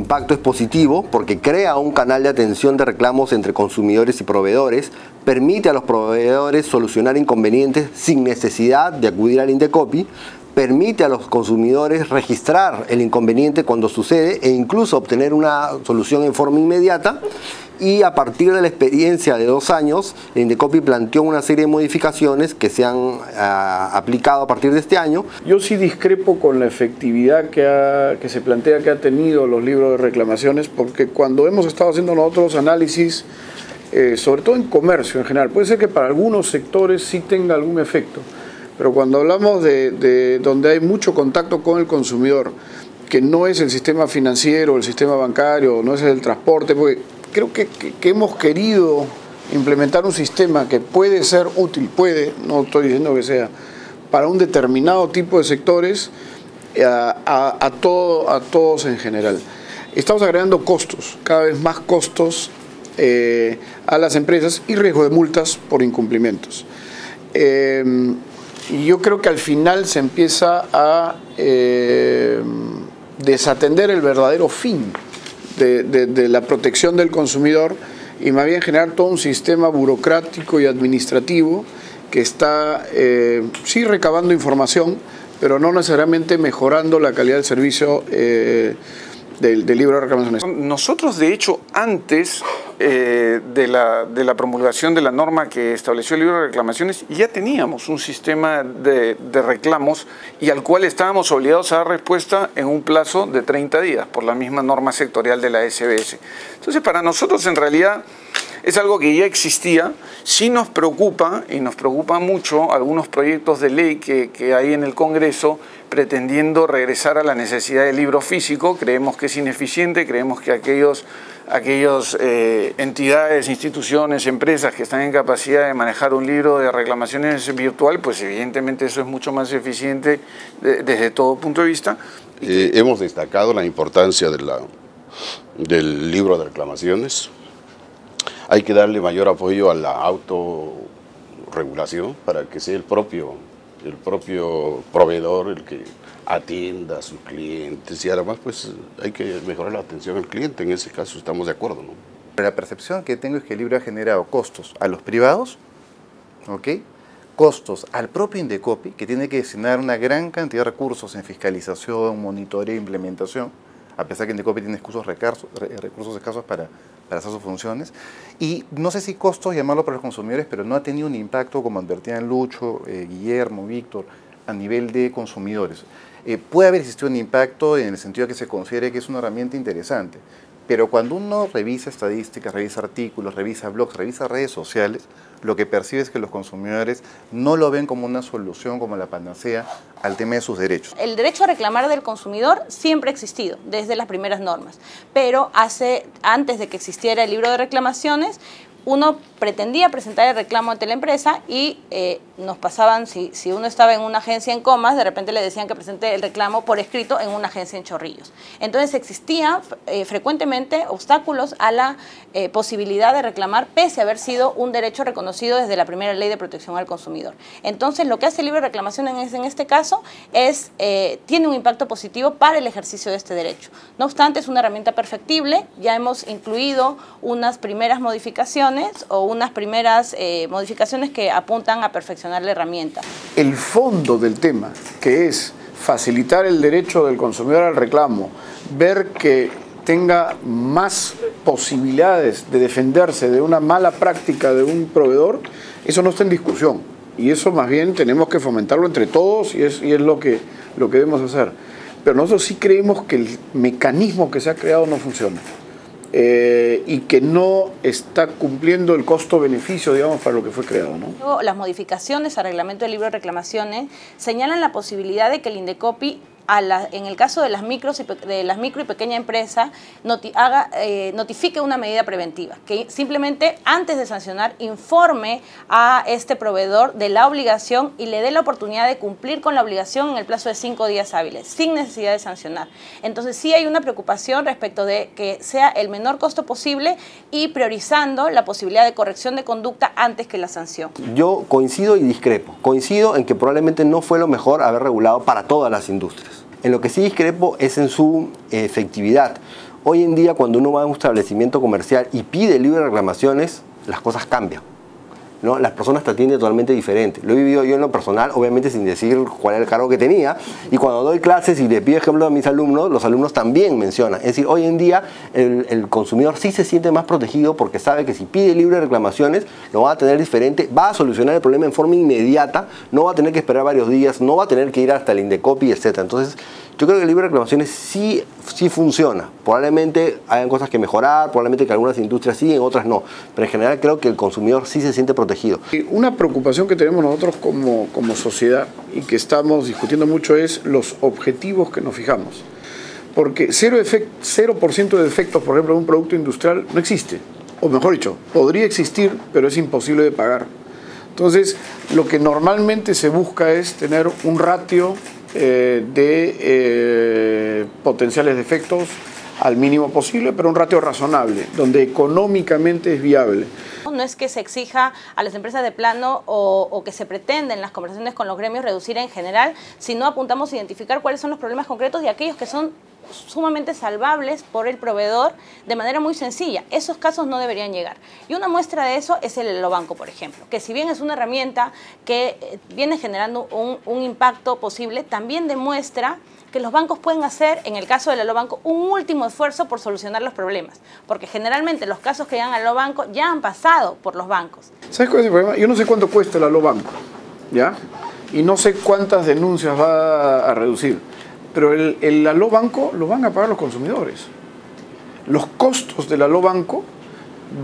impacto es positivo porque crea un canal de atención de reclamos entre consumidores y proveedores, permite a los proveedores solucionar inconvenientes sin necesidad de acudir al Indecopi, permite a los consumidores registrar el inconveniente cuando sucede e incluso obtener una solución en forma inmediata. Y a partir de la experiencia de 2 años, el Indecopi planteó una serie de modificaciones que se han aplicado a partir de este año. Yo sí discrepo con la efectividad que se plantea que ha tenido los libros de reclamaciones, porque cuando hemos estado haciendo nosotros análisis, sobre todo en comercio en general, puede ser que para algunos sectores sí tenga algún efecto, pero cuando hablamos de donde hay mucho contacto con el consumidor, que no es el sistema financiero, el sistema bancario, no es el transporte, porque creo que hemos querido implementar un sistema que puede ser útil, no estoy diciendo que sea, para un determinado tipo de sectores, a todos en general. Estamos agregando costos, cada vez más costos a las empresas y riesgo de multas por incumplimientos. Y yo creo que al final se empieza a desatender el verdadero fin de la protección del consumidor y más bien generar todo un sistema burocrático y administrativo que está sí recabando información, pero no necesariamente mejorando la calidad del servicio del libro de reclamaciones. Nosotros, de hecho, antes de la promulgación de la norma que estableció el libro de reclamaciones, ya teníamos un sistema de reclamos y al cual estábamos obligados a dar respuesta en un plazo de 30 días por la misma norma sectorial de la SBS. Entonces, para nosotros, en realidad, es algo que ya existía. Sí nos preocupa, y nos preocupa mucho, algunos proyectos de ley que hay en el Congreso pretendiendo regresar a la necesidad del libro físico. Creemos que es ineficiente, creemos que aquellas entidades, instituciones, empresas que están en capacidad de manejar un libro de reclamaciones virtual, pues evidentemente eso es mucho más eficiente desde todo punto de vista. Hemos destacado la importancia del libro de reclamaciones. Hay que darle mayor apoyo a la autorregulación para que sea el propio proveedor el que atienda a sus clientes, y además pues hay que mejorar la atención al cliente. En ese caso estamos de acuerdo, ¿no? La percepción que tengo es que el libro ha generado costos a los privados, ¿ok? Costos al propio Indecopi, que tiene que destinar una gran cantidad de recursos en fiscalización, monitoreo e implementación, a pesar que Indecopi tiene recursos escasos para hacer sus funciones. Y no sé si costos llamarlo para los consumidores, pero no ha tenido un impacto, como advertían Lucho, Guillermo, Víctor, a nivel de consumidores. Puede haber existido un impacto en el sentido de que se considere que es una herramienta interesante, pero cuando uno revisa estadísticas, revisa artículos, revisa blogs, revisa redes sociales, lo que percibe es que los consumidores no lo ven como una solución, como la panacea al tema de sus derechos. El derecho a reclamar del consumidor siempre ha existido, desde las primeras normas, pero antes de que existiera el libro de reclamaciones, uno pretendía presentar el reclamo ante la empresa y nos pasaban, si uno estaba en una agencia en Comas, de repente le decían que presente el reclamo por escrito en una agencia en Chorrillos. Entonces existían frecuentemente obstáculos a la posibilidad de reclamar, pese a haber sido un derecho reconocido desde la primera ley de protección al consumidor. Entonces lo que hace el libro de reclamaciones en este caso es, tiene un impacto positivo para el ejercicio de este derecho. No obstante, es una herramienta perfectible, ya hemos incluido unas primeras modificaciones o unas primeras modificaciones que apuntan a perfeccionar la herramienta. El fondo del tema, que es facilitar el derecho del consumidor al reclamo, ver que tenga más posibilidades de defenderse de una mala práctica de un proveedor, eso no está en discusión. Y eso más bien tenemos que fomentarlo entre todos y es lo que debemos hacer. Pero nosotros sí creemos que el mecanismo que se ha creado no funciona. Y que no está cumpliendo el costo-beneficio, digamos, para lo que fue creado, ¿no? Las modificaciones al reglamento del libro de reclamaciones señalan la posibilidad de que el Indecopi, en el caso de las micro y pequeña empresa, notifique una medida preventiva, que simplemente antes de sancionar informe a este proveedor de la obligación y le dé la oportunidad de cumplir con la obligación en el plazo de 5 días hábiles, sin necesidad de sancionar. Entonces sí hay una preocupación respecto de que sea el menor costo posible y priorizando la posibilidad de corrección de conducta antes que la sanción. Yo coincido y discrepo. Coincido en que probablemente no fue lo mejor haber regulado para todas las industrias. En lo que sí discrepo es en su efectividad. Hoy en día, cuando uno va a un establecimiento comercial y pide el libro de reclamaciones, las cosas cambian, ¿no? Las personas te atienden totalmente diferente. Lo he vivido yo en lo personal, obviamente sin decir cuál era el cargo que tenía, y cuando doy clases y le pido ejemplo a mis alumnos, los alumnos también mencionan. Es decir, hoy en día el consumidor sí se siente más protegido porque sabe que si pide el libro de reclamaciones lo va a tener diferente, va a solucionar el problema en forma inmediata, no va a tener que esperar varios días, no va a tener que ir hasta el Indecopi, etc. Entonces, yo creo que el libro de reclamaciones sí funciona. Probablemente hayan cosas que mejorar, probablemente que algunas industrias sí, en otras no. Pero en general creo que el consumidor sí se siente protegido. Una preocupación que tenemos nosotros como sociedad y que estamos discutiendo mucho es los objetivos que nos fijamos. Porque 0% de defectos, por ejemplo, en un producto industrial no existe. O mejor dicho, podría existir, pero es imposible de pagar. Entonces, lo que normalmente se busca es tener un ratio de potenciales defectos al mínimo posible, pero un ratio razonable, donde económicamente es viable. No es que se exija a las empresas de plano o que se pretenda en las conversaciones con los gremios reducir en general, sino apuntamos a identificar cuáles son los problemas concretos y aquellos que son sumamente salvables por el proveedor de manera muy sencilla. Esos casos no deberían llegar. Y una muestra de eso es el Elobanco, por ejemplo, que si bien es una herramienta que viene generando un impacto posible, también demuestra que los bancos pueden hacer, en el caso del Elobanco, un último esfuerzo por solucionar los problemas, porque generalmente los casos que llegan al Elobanco ya han pasado por los bancos. ¿Sabes cuál es el problema? Yo no sé cuánto cuesta el Elobanco, ¿ya? Y no sé cuántas denuncias va a reducir, pero el Elobanco lo van a pagar los consumidores. Los costos del Elobanco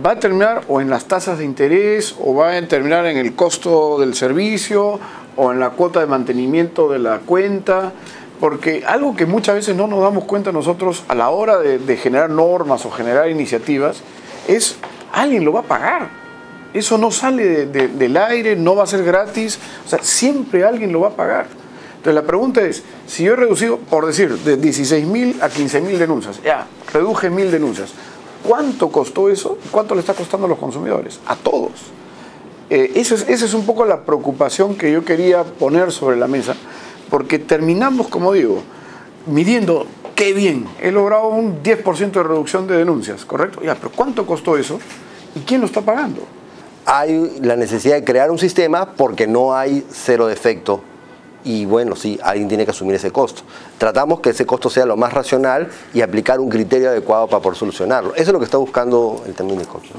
va a terminar o en las tasas de interés, o va a terminar en el costo del servicio, o en la cuota de mantenimiento de la cuenta. Porque algo que muchas veces no nos damos cuenta nosotros a la hora de generar normas o generar iniciativas es alguien lo va a pagar. Eso no sale del aire, no va a ser gratis, o sea, siempre alguien lo va a pagar. Entonces la pregunta es, si yo he reducido, por decir, de 16.000 a 15.000 denuncias, ya, reduje 1.000 denuncias, ¿cuánto costó eso? ¿Cuánto le está costando a los consumidores? A todos. Esa es un poco la preocupación que yo quería poner sobre la mesa. Porque terminamos, como digo, midiendo qué bien, he logrado un 10% de reducción de denuncias, ¿correcto? Ya, pero ¿cuánto costó eso? ¿Y quién lo está pagando? Hay la necesidad de crear un sistema porque no hay cero defecto. Y bueno, sí, alguien tiene que asumir ese costo. Tratamos que ese costo sea lo más racional y aplicar un criterio adecuado para poder solucionarlo. Eso es lo que está buscando el tema Indecopi.